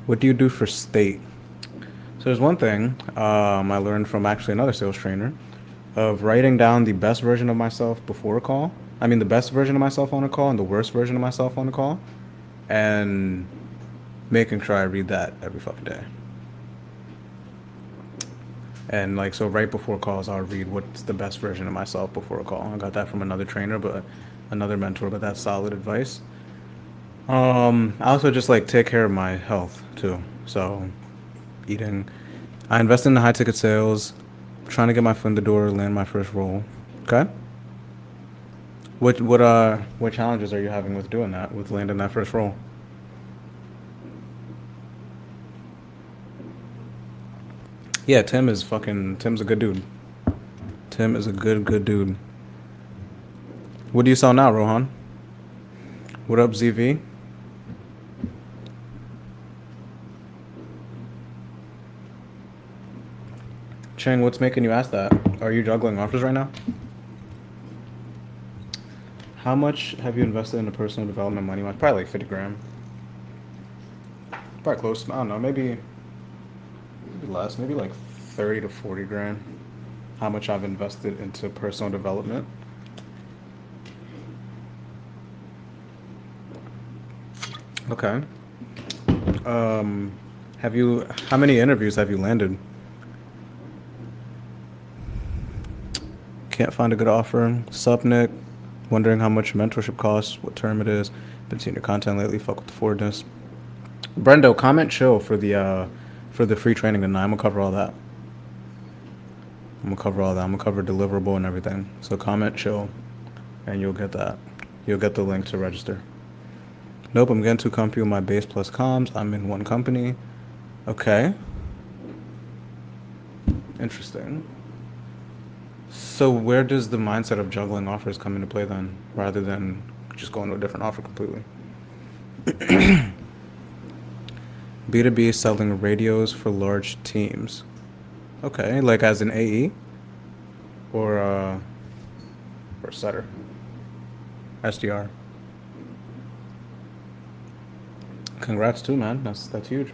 What do you do for state? So there's one thing I learned from actually another sales trainer of writing down the best version of myself before a call. I mean, the best version of myself on a call and the worst version of myself on a call, and making sure I read that every fucking day. And like, so right before calls, I'll read what's the best version of myself before a call. I got that from another trainer, but another mentor, but that's solid advice. I also just like take care of my health too. So eating, I invest in the high ticket sales, trying to get my foot in the door, land my first role. Okay. What challenges are you having with doing that, with landing that first role? Yeah, Tim's a good dude. Tim is a good dude. What do you sell now, Rohan? What up, ZV? Cheng, what's making you ask that? Are you juggling offers right now? How much have you invested in a personal development money? Probably like 50 grand. Probably close. I don't know. Maybe less. Maybe like 30 to 40 grand. How much I've invested into personal development. Okay. Um, how many interviews have you landed? Can't find a good offer. Sup, Nick? Wondering how much mentorship costs, what term it is. Been seeing your content lately. Fuck with the forwardness. Brendo, comment chill for the free training tonight. I'm gonna cover all that. I'm gonna cover all that. I'm gonna cover deliverable and everything. So comment chill, and you'll get that. You'll get the link to register. Nope, I'm getting too comfy with my base plus comms. I'm in one company. Okay, interesting. So where does the mindset of juggling offers come into play then, rather than just going to a different offer completely? B2B selling radios for large teams. Okay, like as an AE or setter, SDR. Congrats too, man. That's huge.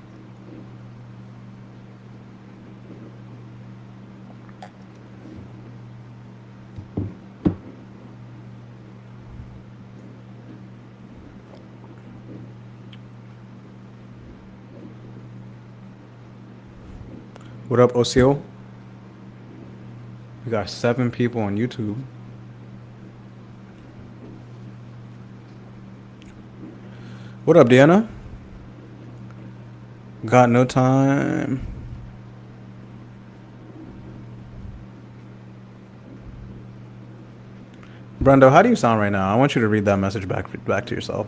What up, Osio? We got 7 people on YouTube. What up, Deanna? Got no time. Brendo, how do you sound right now? I want you to read that message back to yourself.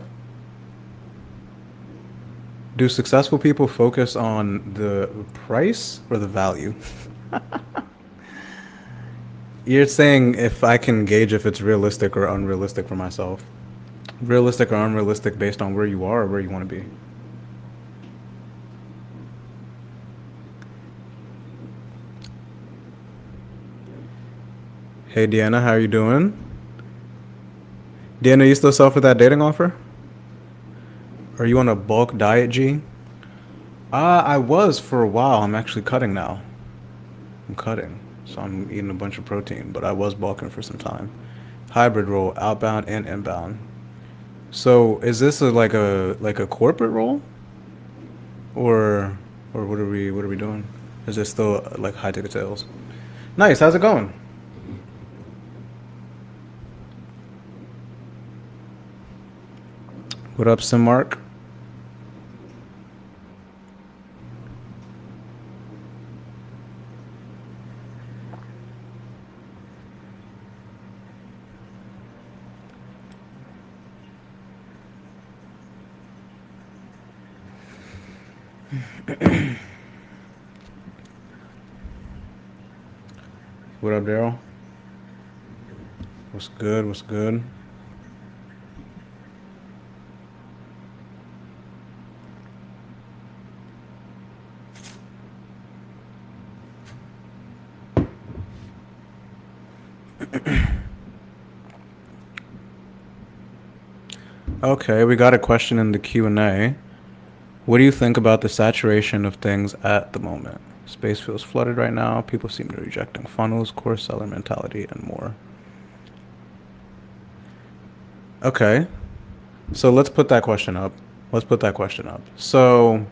Do successful people focus on the price or the value? You're saying if I can gauge if it's realistic or unrealistic for myself. Realistic or unrealistic based on where you are or where you want to be. Hey Deanna, how are you doing? Deanna, you still sell for that dating offer? Are you on a bulk diet, G? I was for a while. I'm actually cutting now. I'm cutting. So I'm eating a bunch of protein, but I was bulking for some time. Hybrid role, outbound and inbound. So is this like a corporate role, or what are we doing? Is this still like high ticket sales? Nice. How's it going? What up, Sim Mark? What up, Daryl? What's good? What's good? Okay, we got a question in the Q&A. What do you think about the saturation of things at the moment? Space feels flooded right now. People seem to be rejecting funnels, course seller mentality, and more. Okay, so let's put that question up. Let's put that question up. So,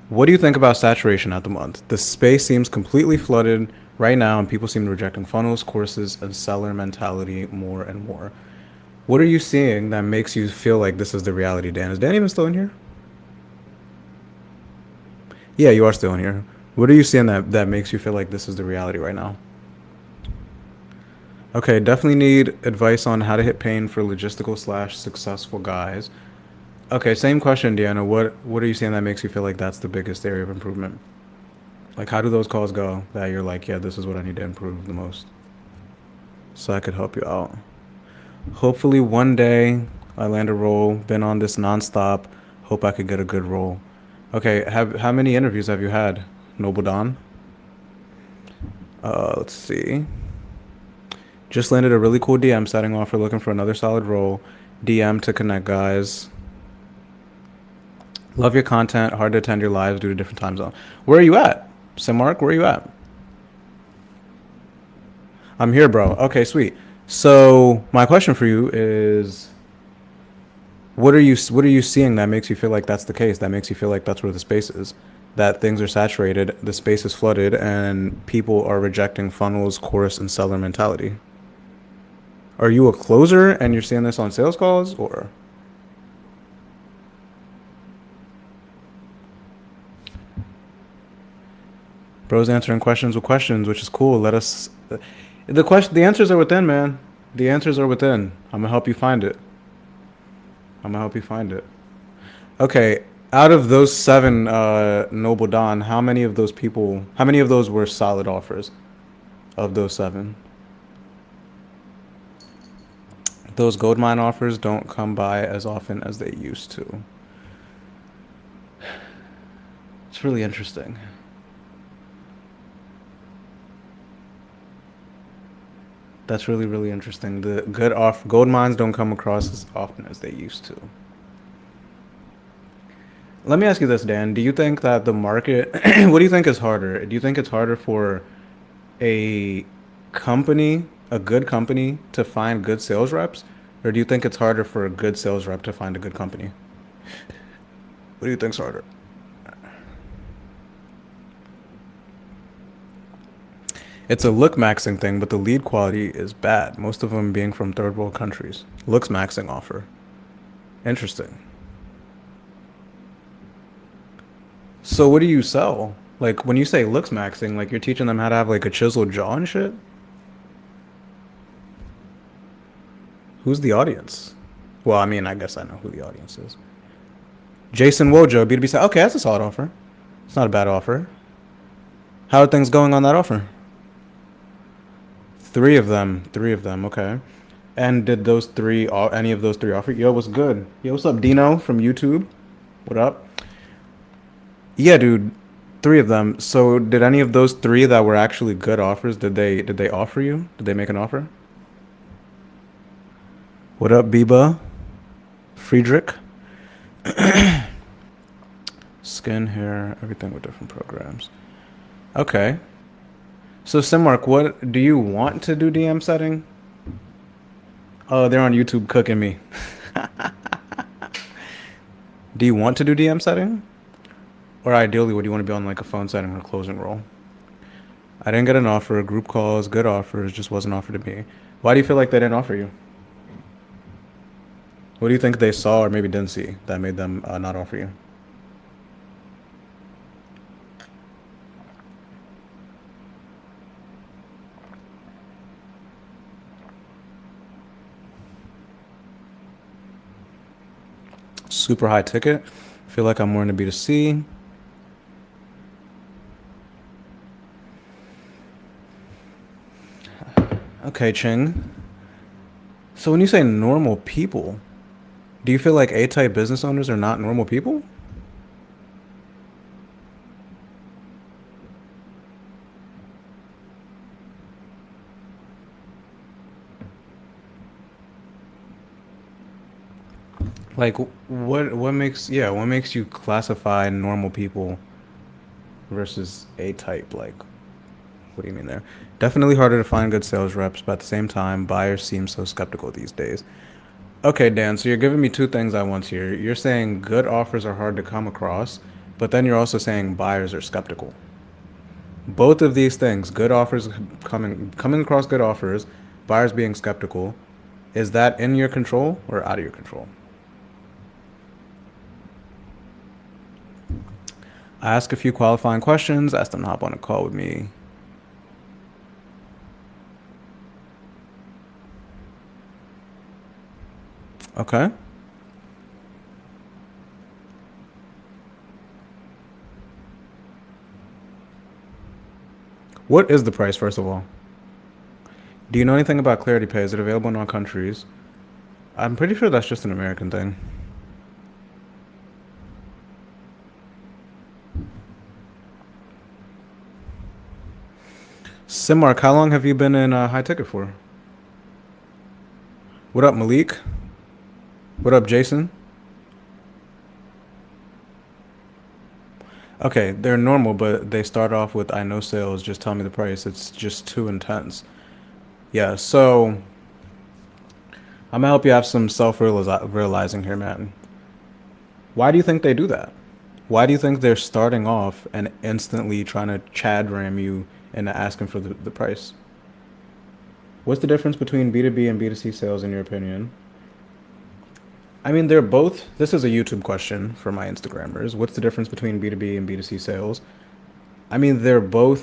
what do you think about saturation at the month? The space seems completely flooded right now, and people seem to be rejecting funnels, courses, and seller mentality more and more. What are you seeing that makes you feel like this is the reality, Dan? Is Dan even still in here? Yeah, you are still in here. What are you seeing that makes you feel like this is the reality right now? Okay, definitely need advice on how to hit pain for logistical slash successful guys. Okay, same question, Deanna. What are you seeing that makes you feel like that's the biggest area of improvement? Like, how do those calls go that you're like, yeah, this is what I need to improve the most, so I could help you out. Hopefully, one day I land a role. Been on this nonstop. Hope I could get a good role. Okay, have how many interviews have you had, Noble Don? Let's see. Just landed a really cool DM setting offer. Looking for another solid role. DM to connect, guys. Love your content. Hard to attend your lives due to different time zone. Where are you at, Simark? Where are you at? I'm here, bro. Okay, sweet. So my question for you is, what are you seeing that makes you feel like that's the case? That makes you feel like that's where the space is. That things are saturated, the space is flooded, and people are rejecting funnels, course, and seller mentality. Are you a closer and you're seeing this on sales calls, or bro's answering questions with questions, which is cool. Let us. The answers are within, man. The answers are within. I'm gonna help you find it. I'm gonna help you find it. Okay, out of those seven, Noble Don, how many of those people? How many of those were solid offers? Of those seven, those gold mine offers don't come by as often as they used to. It's really interesting. That's really really interesting. The good off gold mines don't come across as often as they used to. Let me ask you this, Dan. Do you think that the market, what do you think is harder? Do you think it's harder for a company, a good company, to find good sales reps? Or do you think it's harder for a good sales rep to find a good company? What do you think's harder? It's a look maxing thing, but the lead quality is bad. Most of them being from third world countries. Looks maxing offer. Interesting. So what do you sell? Like when you say looks maxing, like you're teaching them how to have like a chiseled jaw and shit? Who's the audience? Well, I mean, I guess I know who the audience is. Jason Wojo, B2B side. Okay, that's a solid offer. It's not a bad offer. How are things going on that offer? Three of them. Three of them. Okay. And did those three, any of those three offer? Yo, what's good? Yo, what's up, Dino from YouTube? What up? Yeah, dude. Three of them. So, did any of those three that were actually good offers? Did they offer you? Did they make an offer? What up, Biba? Friedrich? Skin, hair, everything with different programs. Okay. So, Simmark, what do you want to do DM setting? Oh, they're on YouTube cooking me. Do you want to do DM setting? Or ideally, would you want to be on like a phone setting or closing role? I didn't get an offer. Group calls, good offers, just wasn't offered to me. Why do you feel like they didn't offer you? What do you think they saw or maybe didn't see that made them not offer you? Super high ticket. Feel like I'm more into B2C. Okay, Ching. So when you say normal people, do you feel like A-type business owners are not normal people? Like, what makes what makes you classify normal people versus A type? Like, what do you mean there? Definitely harder to find good sales reps, but at the same time, buyers seem so skeptical these days. Okay, Dan, so you're giving me two things I want here. You're saying good offers are hard to come across, but then you're also saying buyers are skeptical. Both of these things, good offers coming across good offers, buyers being skeptical, is that in your control or out of your control? I ask a few qualifying questions, ask them to hop on a call with me. Okay. What is the price, first of all? Do you know anything about Clarity Pay? Is it available in all countries? I'm pretty sure that's just an American thing. Simmark, how long have you been in high ticket for? What up, Malik? What up, Jason? Okay, they're normal, but they start off with I know sales, just tell me the price. It's just too intense. Yeah, so I'm gonna help you have some self realizing here, man. Why do you think they do that? Why do you think they're starting off and instantly trying to Chad ram you into asking for the price? What's the difference between B2B and B2C sales in your opinion? I mean, they're both. This is a YouTube question for my Instagrammers. What's the difference between B2B and B2C sales? I mean, they're dealing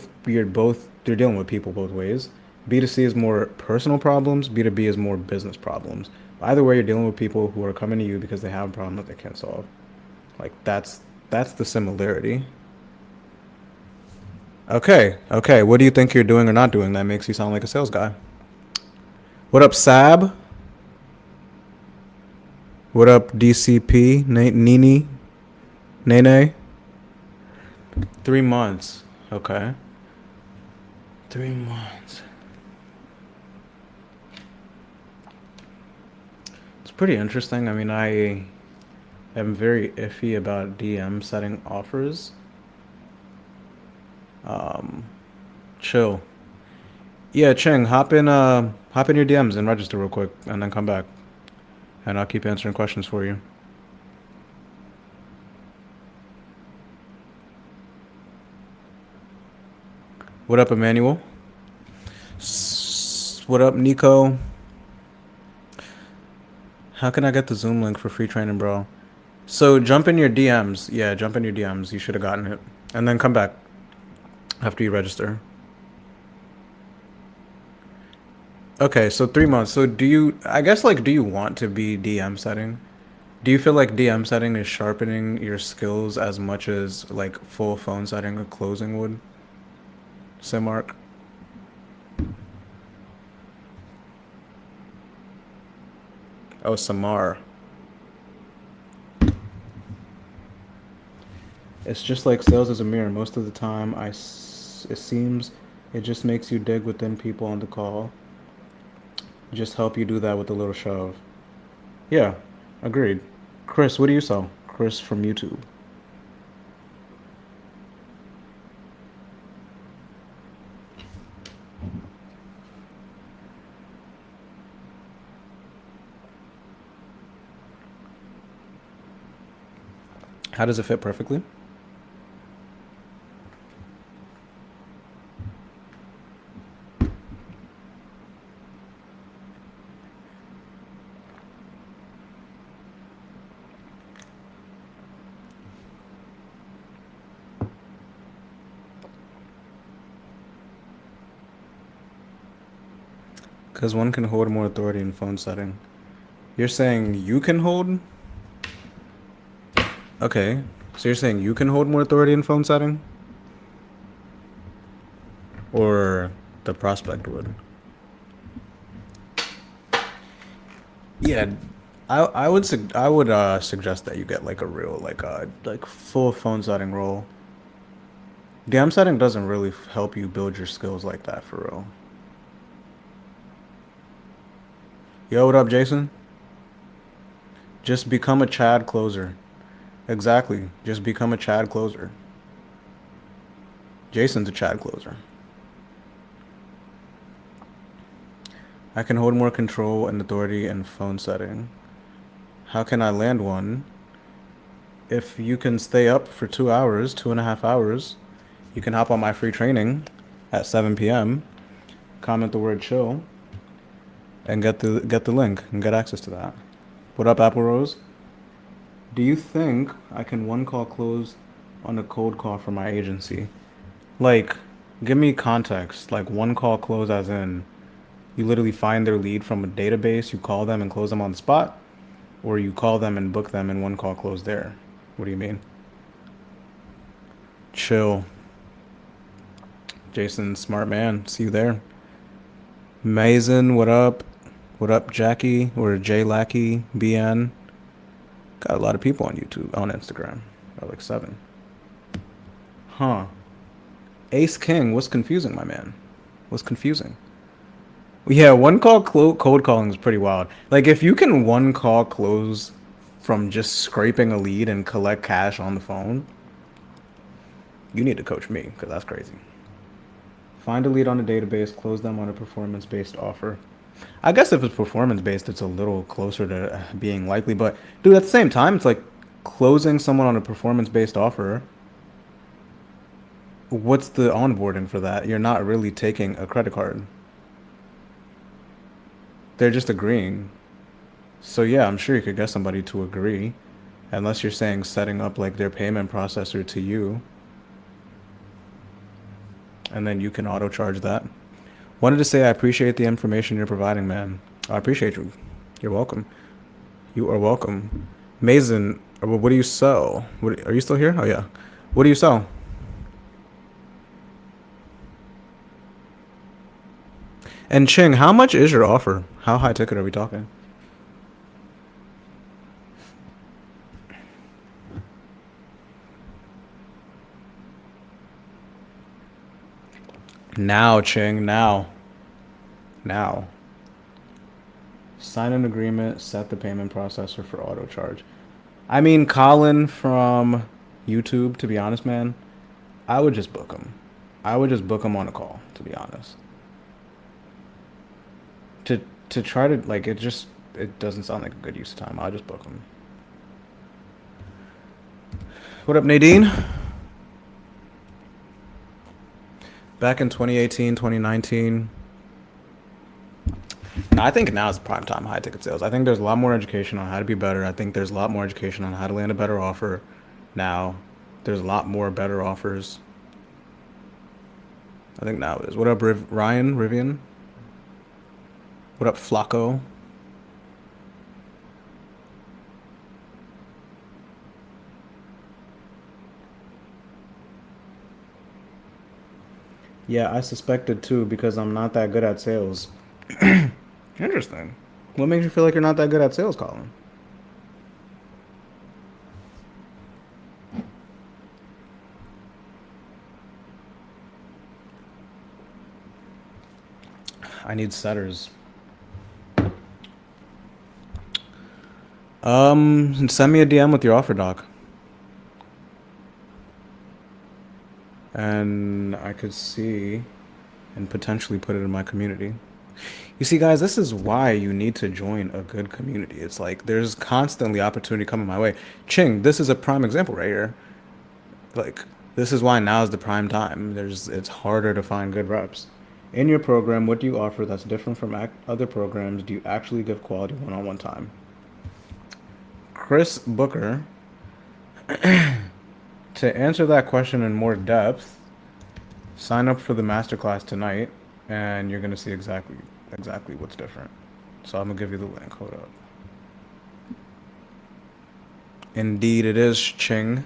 with people both ways. B2C is more personal problems, B2B is more business problems. Either way, you're dealing with people who are coming to you because they have a problem that they can't solve. Like that's the similarity. Okay, okay. What do you think you're doing or not doing that makes you sound like a sales guy? What up, Sab? What up, DCP? Nini? Nene? 3 months. Okay. 3 months. It's pretty interesting. I mean, I am very iffy about DM setting offers. Um, Chill. Yeah, Cheng, hop in your DMs and register real quick and then come back. And I'll keep answering questions for you. What up, Emmanuel? What up, Nico? How can I get the Zoom link for free training, bro? So jump in your DMs. Yeah, jump in your DMs. You should have gotten it. And then come back after you register. Okay, so 3 months. So I guess, like, do you want to be DM setting? Do you feel like DM setting is sharpening your skills as much as, like, full phone setting or closing would? Simark? Oh, Samar. It's just like sales is a mirror. Most of the time, it seems it just makes you dig within people on the call. Just help you do that with a little shove. Yeah, agreed. Chris, what do you sell? Chris from YouTube. How does it fit perfectly? Because one can hold more authority in phone setting. You're saying you can hold? Okay. So you're saying you can hold more authority in phone setting? Or the prospect would? Yeah, I would suggest that you get like a real like full phone setting role. DM setting doesn't really help you build your skills like that for real. Yo, what up, Jason? Just become a Chad closer. Exactly. Just become a Chad closer. Jason's a Chad closer. I can hold more control and authority in phone setting. How can I land one? If you can stay up for 2 hours, 2.5 hours, you can hop on my free training at 7 p.m. Comment the word chill and get the link and get access to that. What up, Apple Rose? Do you think I can one call close on a cold call for my agency? Like, give me context. Like one call close as in you literally find their lead from a database, you call them and close them on the spot, or you call them and book them and one call close there. What do you mean? Chill. Jason, smart man. See you there. Mason, what up? What up, Jackie or J Lackey BN? Got a lot of people on YouTube, on Instagram. Got like 7. Huh. Ace King, what's confusing, my man? What's confusing? Yeah, one call cold calling is pretty wild. Like if you can one call close from just scraping a lead and collect cash on the phone, you need to coach me because that's crazy. Find a lead on a database, close them on a performance-based offer. I guess if it's performance-based, it's a little closer to being likely. But dude, at the same time, it's like closing someone on a performance-based offer. What's the onboarding for that? You're not really taking a credit card. They're just agreeing. So yeah, I'm sure you could get somebody to agree, unless you're saying setting up like their payment processor to you, and then you can auto charge that. Wanted to say I appreciate the information you're providing, man. I appreciate you. You're welcome. You are welcome. Mason, what do you sell? What, are you still here? Oh yeah. What do you sell? And Ching, how much is your offer? How high ticket are we talking? Now, Ching, now. Now. Sign an agreement, set the payment processor for auto charge. I mean, Colin from YouTube, to be honest, man, I would just book him. I would just book him on a call, to be honest. To to try to like it doesn't sound like a good use of time. I'll just book him. What up, Nadine? Back in 2018, 2019. I think now is prime time high ticket sales. I think there's a lot more education on how to be better. I think there's a lot more education on how to land a better offer now. There's a lot more better offers. I think now it is. What up, Ryan, Rivian? What up, Flacco? Yeah, I suspected too because I'm not that good at sales. Interesting. What makes you feel like you're not that good at sales, Colin? I need setters. Send me a DM with your offer doc. And I could see and potentially put it in my community. You see, guys, this is why you need to join a good community. It's like there's constantly opportunity coming my way. Ching, this is a prime example right here. Like, this is why now is the prime time. It's harder to find good reps. In your program, what do you offer that's different from other programs? Do you actually give quality one-on-one time? Chris Booker, to answer that question in more depth, sign up for the masterclass tonight, and you're gonna see exactly what's different. So I'm gonna give you the link. Hold up. Indeed, it is Ching.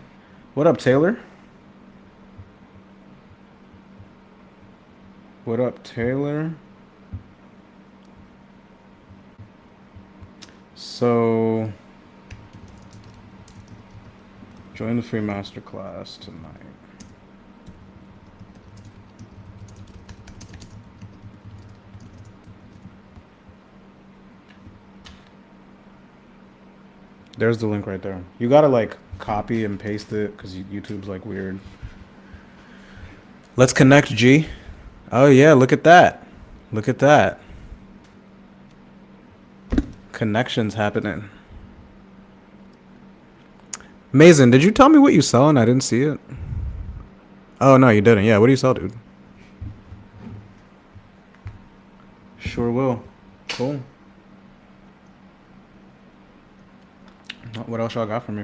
What up, Taylor? What up, Taylor? So, join the free masterclass tonight. There's the link right there. You gotta like copy and paste it because YouTube's like weird. Let's connect, G. Oh yeah, look at that. Look at that. Connections happening. Mason, did you tell me what you sell and I didn't see it? Oh no, you didn't. Yeah, what do you sell, dude? Sure will. Cool. What else y'all got for me?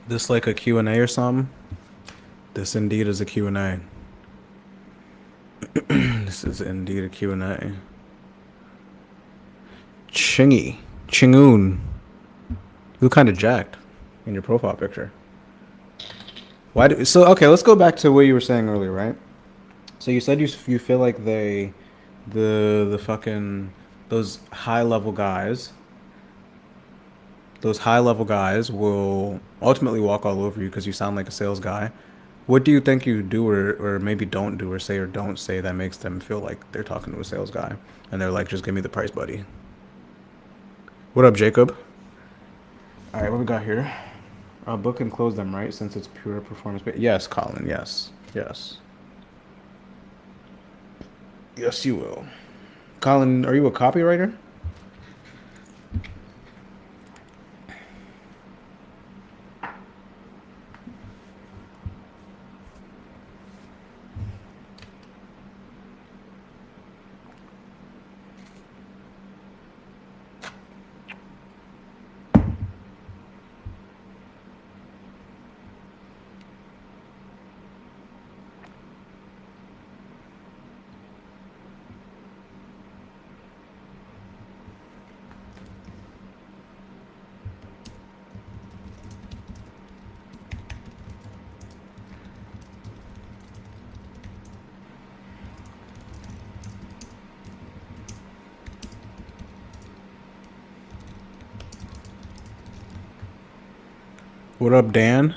This like a Q&A or something? This indeed is a Q&A. This is indeed a Q&A. Chingy. Chingoon. You look kind of jacked in your profile picture. So okay, let's go back to what you were saying earlier, right? So you said you feel like the fucking those high level guys, will ultimately walk all over you because you sound like a sales guy. What do you think you do or maybe don't do or don't say that makes them feel like they're talking to a sales guy and they're like, just give me the price, buddy? What up, Jacob? All right, what we got here? Book and close them, right? Since it's pure performance. Yes, Colin. Yes. Yes. Yes, you will. Colin, are you a copywriter? What up, Dan?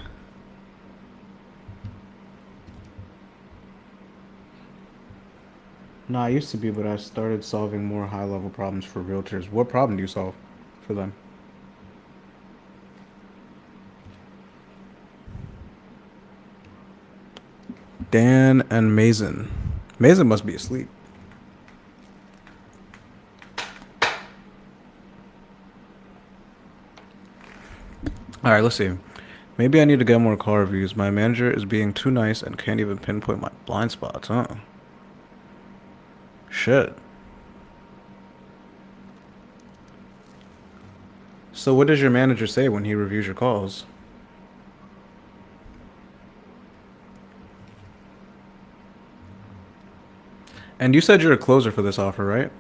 No, I used to be, but I started solving more high-level problems for realtors. What problem do you solve for them? Dan and Mason. Mason must be asleep. All right, let's see. Maybe I need to get more car reviews. My manager is being too nice and can't even pinpoint my blind spots, huh? Shit. So what does your manager say when he reviews your calls? And you said you're a closer for this offer, right?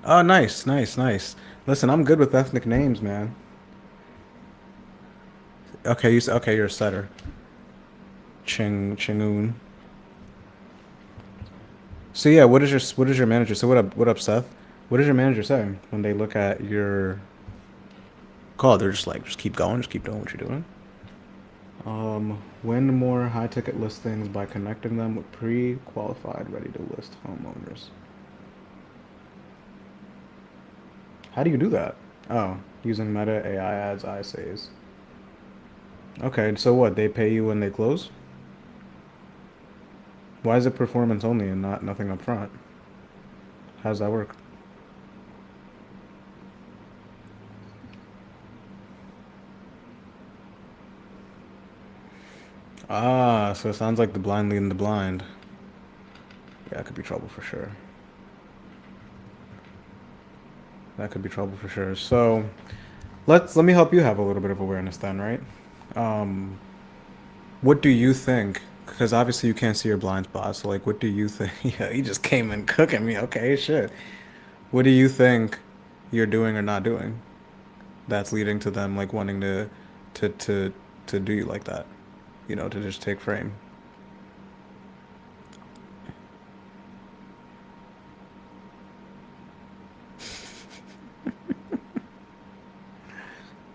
Oh, nice, nice, nice. Listen, I'm good with ethnic names, man. Okay, okay, you're a setter. Chingoon. So yeah, what is your manager? So what up, Seth? What does your manager say when they look at your call? They're just like, just keep going, just keep doing what you're doing. Win more high ticket listings by connecting them with pre-qualified, ready to list homeowners. How do you do that? Oh, using Meta AI ads, ISAs. Okay, so what? They pay you when they close? Why is it performance only and not nothing up front? How does that work? Ah, so it sounds like the blind leading the blind. Yeah, that could be trouble for sure. That could be trouble for sure. So, Let me help you have a little bit of awareness then, right? Um, what do you think? Because obviously you can't see your blind spots. So like, what do you think? Yeah, you just came in cooking me. Okay, shit. What do you think you're doing or not doing that's leading to them like wanting to to to do you like that? You know, to just take frame.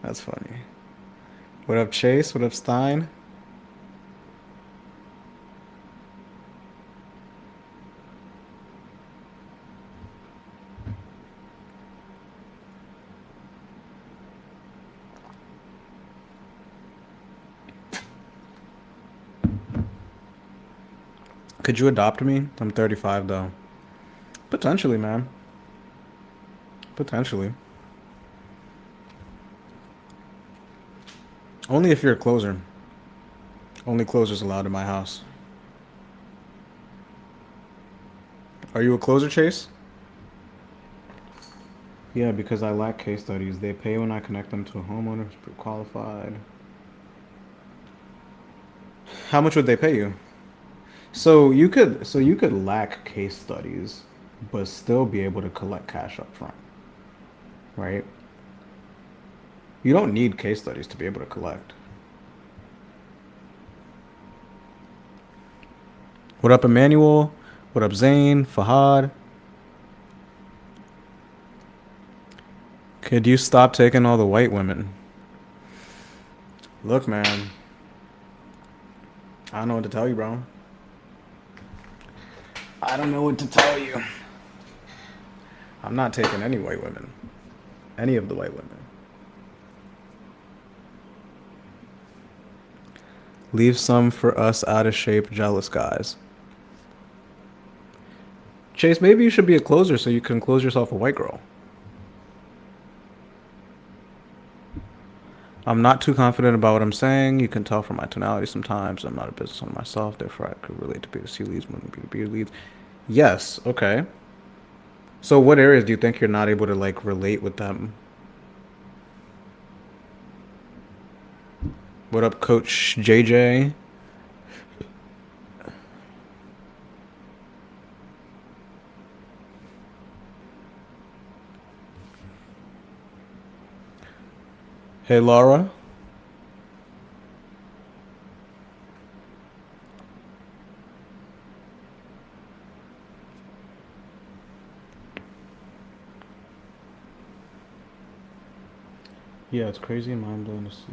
That's funny. What up, Chase? What up, Stein? Could you adopt me? I'm 35 though. Potentially, man. Potentially. Only if you're a closer. Only closers allowed in my house. Are you a closer, Chase? Yeah, because I lack case studies. They pay when I connect them to a homeowner who's pre-qualified. How much would they pay you? So you could lack case studies, but still be able to collect cash up front, right? You don't need case studies to be able to collect. What up, Emmanuel? What up, Zane? Fahad? Could you stop taking all the white women? Look, man, I don't know what to tell you, bro. I don't know what to tell you. I'm not taking any white women. Any of the white women. Leave some for us out of shape, jealous guys. Chase, maybe you should be a closer so you can close yourself a white girl. I'm not too confident about what I'm saying. You can tell from my tonality sometimes. I'm not a business owner myself, therefore I could relate to B2C leads more than B2B leads. Yes, okay. So what areas do you think you're not able to like relate with them? What up, Coach JJ? Hey, Laura. Yeah, it's crazy and mind blowing to see.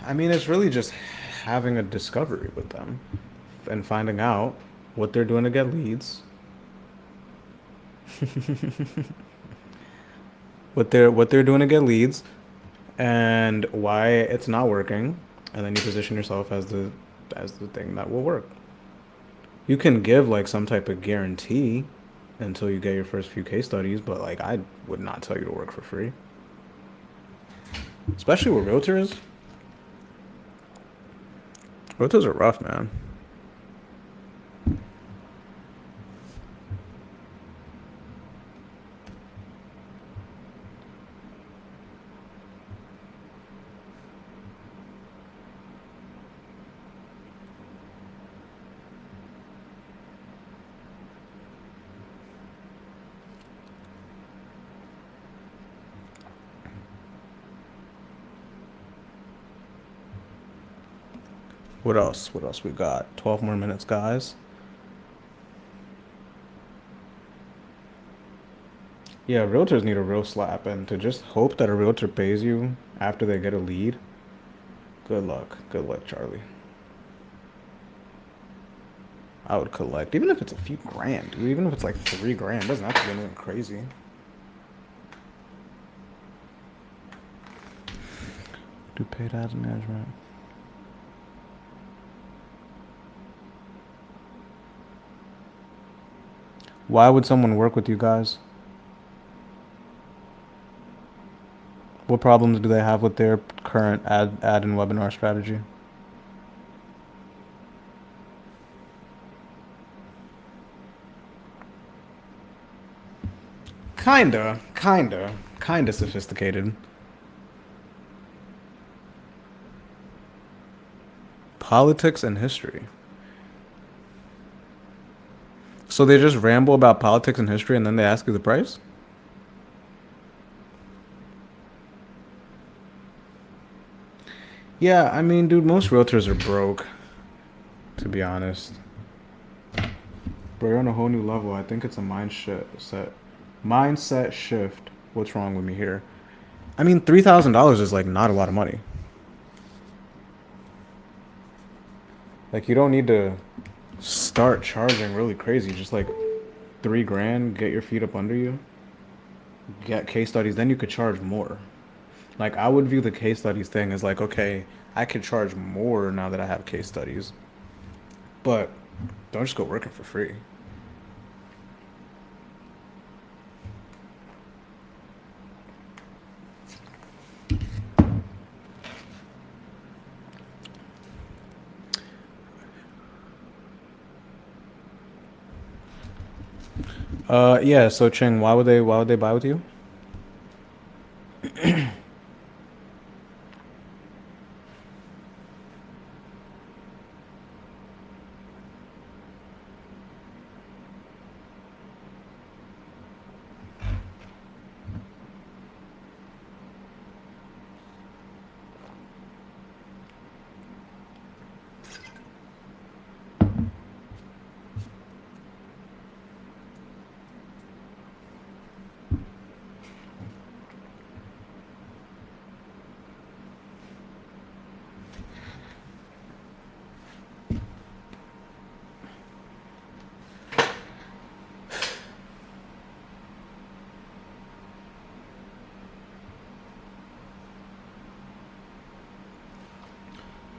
I mean, it's really just having a discovery with them and finding out what they're doing to get leads, what they're doing to get leads, and why it's not working, and then you position yourself as the thing that will work. You can give like some type of guarantee until you get your first few case studies, but like I would not tell you to work for free, especially with realtors. Realtors are rough, man. What else? What else we got? 12 more minutes, guys. Yeah, realtors need a real slap, and to just hope that a realtor pays you after they get a lead. Good luck. Good luck, Charlie. I would collect, even if it's a few grand, dude, even if it's like 3 grand. It doesn't have to be anything crazy. Do paid ads management. Why would someone work with you guys? What problems do they have with their current ad and webinar strategy? Kinda sophisticated. Politics and history. So they just ramble about politics and history and then they ask you the price? Yeah, I mean, dude, most realtors are broke, to be honest. Bro, you're on a whole new level. I think it's a mindset shift. What's wrong with me here? I mean, $3,000 is like not a lot of money. Like you don't need to start charging really crazy. Just like 3 grand, get your feet up under you, get case studies, then you could charge more. Like I would view the case studies thing as like, okay, I could charge more now that I have case studies, but don't just go working for free. Yeah. So Cheng, why would they buy with you?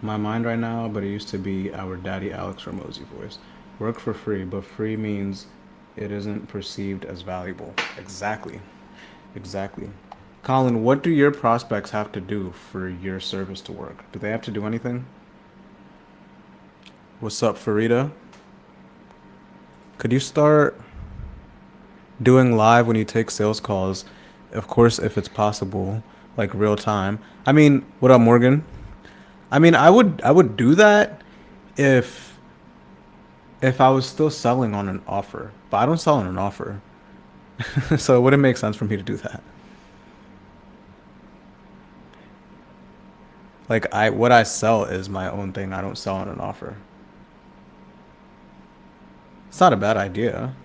My mind right now, but it used to be our daddy Alex Ramosi voice. Work for free, but free means it isn't perceived as valuable. Exactly. Exactly. Colin, what do your prospects have to do for your service to work? Do they have to do anything? What's up, Farida? Could you start doing live when you take sales calls? Of course, if it's possible, like real time. I mean, what up, Morgan? I mean, I would do that if I was still selling on an offer, but I don't sell on an offer, so it wouldn't make sense for me to do that. Like what I sell is my own thing. I don't sell on an offer. It's not a bad idea.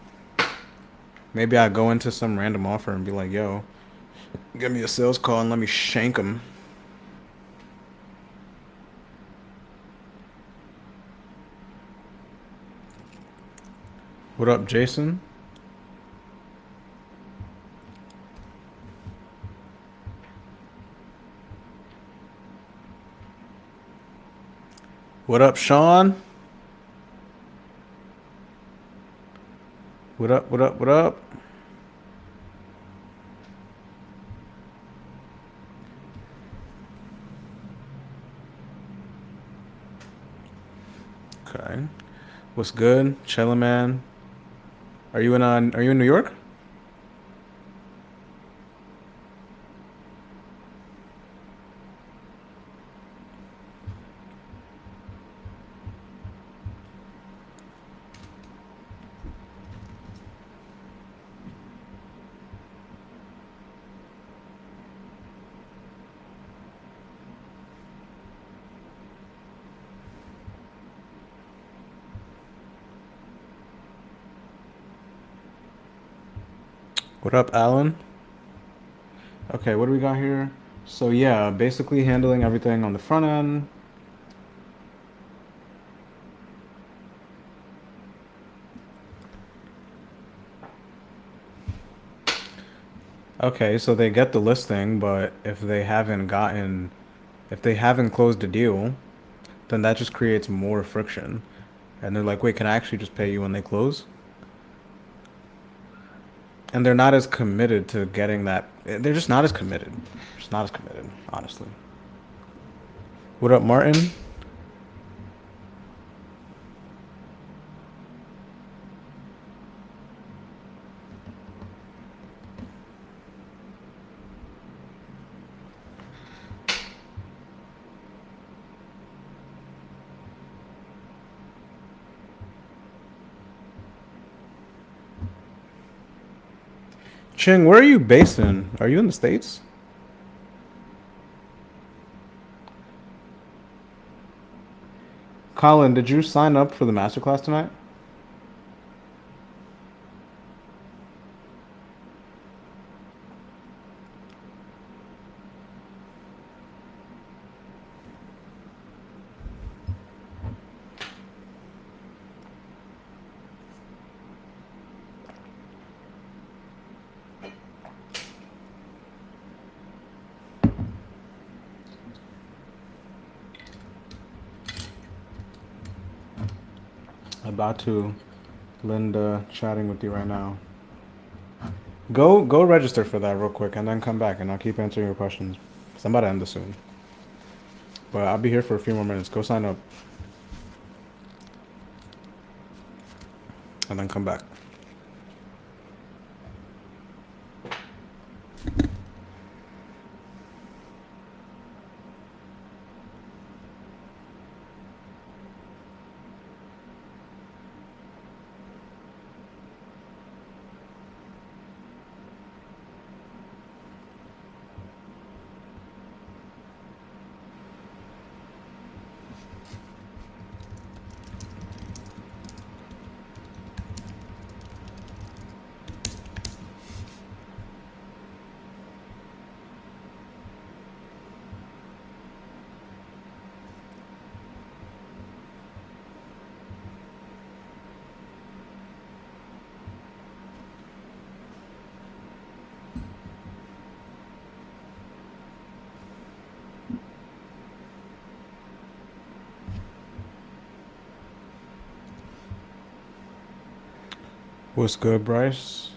Maybe I go into some random offer and be like, "Yo, give me a sales call and let me shank them." What up, Jason? What up, Sean? What up? What up? What up? Okay. What's good, Chilla man? Are you in New York? What up, Alan? Okay, what do we got here? So yeah, basically handling everything on the front end. Okay, so they get the listing, but if they haven't closed a deal, then that just creates more friction. And they're like, wait, can I actually just pay you when they close? And they're not as committed to getting that. They're just not as committed. Just not as committed, honestly. What up, Martin? Ching, where are you based in? Are you in the States? Colin, did you sign up for the masterclass tonight? About to. Linda chatting with you right now. Go register for that real quick and then come back and I'll keep answering your questions. 'Cause I'm about to end this soon. But I'll be here for a few more minutes. Go sign up and then come back. What's good, Bryce?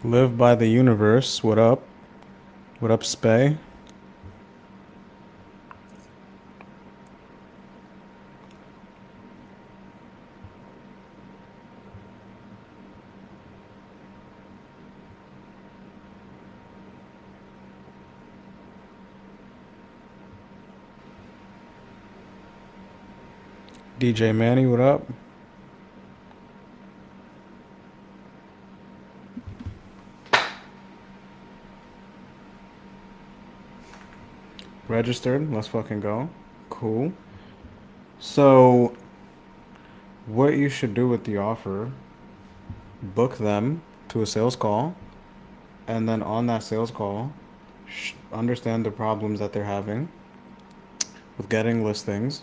Live by the universe. What up? What up, Spay? DJ Manny, what up? Registered. Let's fucking go. Cool. So, what you should do with the offer, book them to a sales call, and then on that sales call, understand the problems that they're having with getting listings,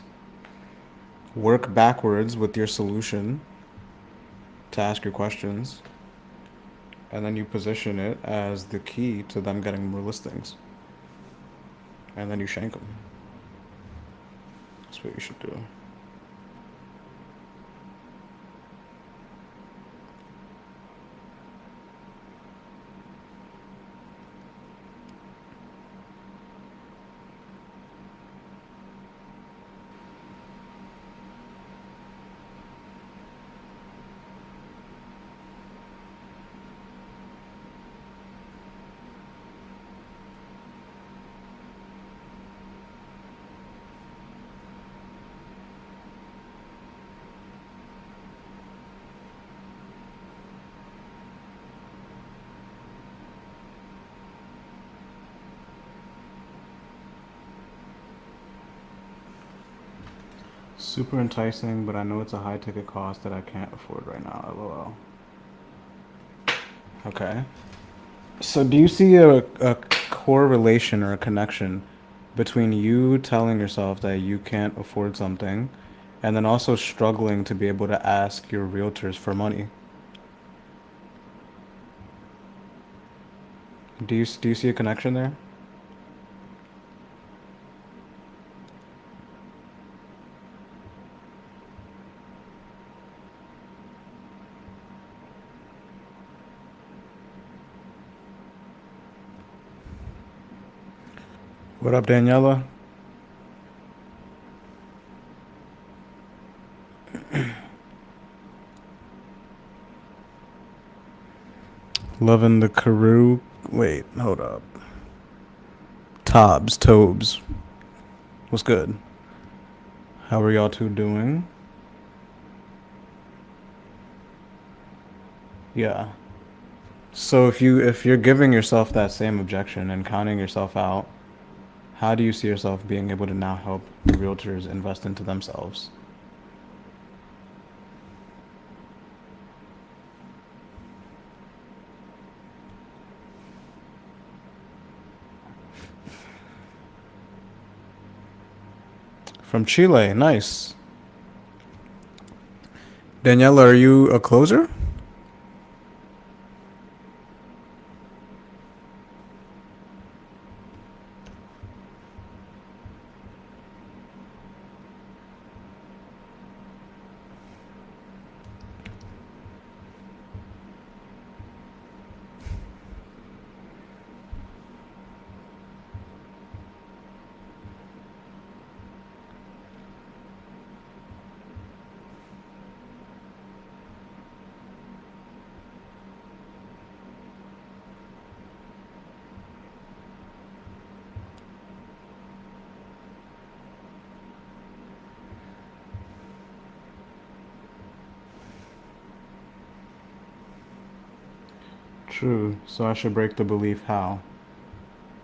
work backwards with your solution to ask your questions, and then you position it as the key to them getting more listings. And then you shank them. That's what you should do. Super enticing, but I know it's a high ticket cost that I can't afford right now. LOL. Okay. So do you see a correlation or a connection between you telling yourself that you can't afford something and then also struggling to be able to ask your realtors for money? Do you see a connection there? What up, Daniela? Loving the Karoo. Wait, hold up. Tobes. What's good? How are y'all two doing? Yeah. So if you're giving yourself that same objection and counting yourself out, how do you see yourself being able to now help realtors invest into themselves? From Chile, nice. Daniela, are you a closer? True. So I should break the belief how?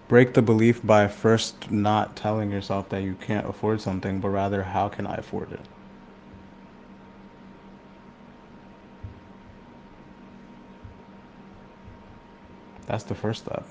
Break the belief by first not telling yourself that you can't afford something, but rather, how can I afford it? That's the first step.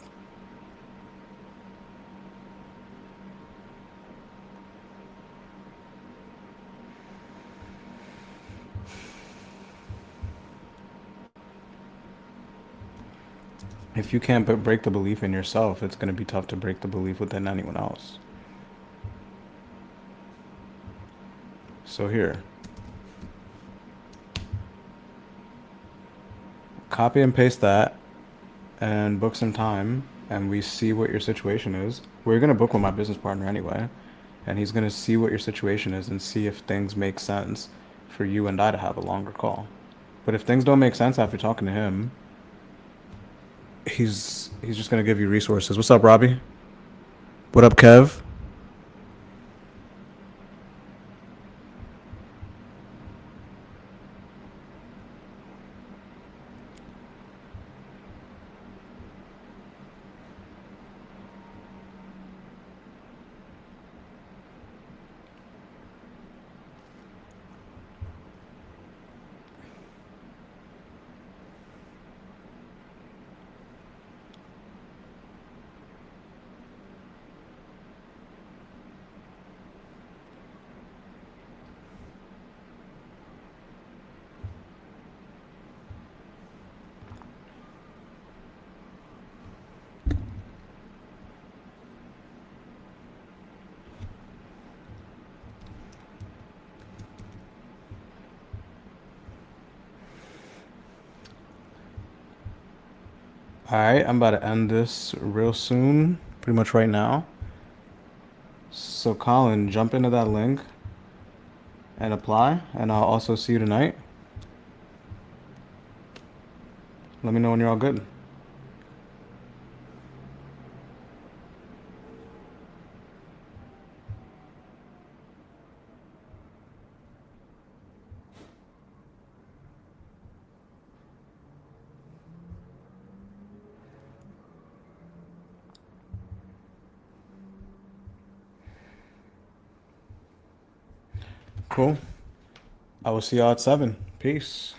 If you can't break the belief in yourself, it's going to be tough to break the belief within anyone else. So here, copy and paste that and book some time, and we see what your situation is. We're going to book with my business partner anyway, and he's going to see what your situation is and see if things make sense for you and I to have a longer call. But if things don't make sense after talking to him, he's just going to give you resources. What's up, Robbie? What up, Kev? All right, I'm about to end this real soon, pretty much right now. So, Colin, jump into that link and apply, and I'll also see you tonight. Let me know when you're all good. Cool. I will see y'all at 7. Peace.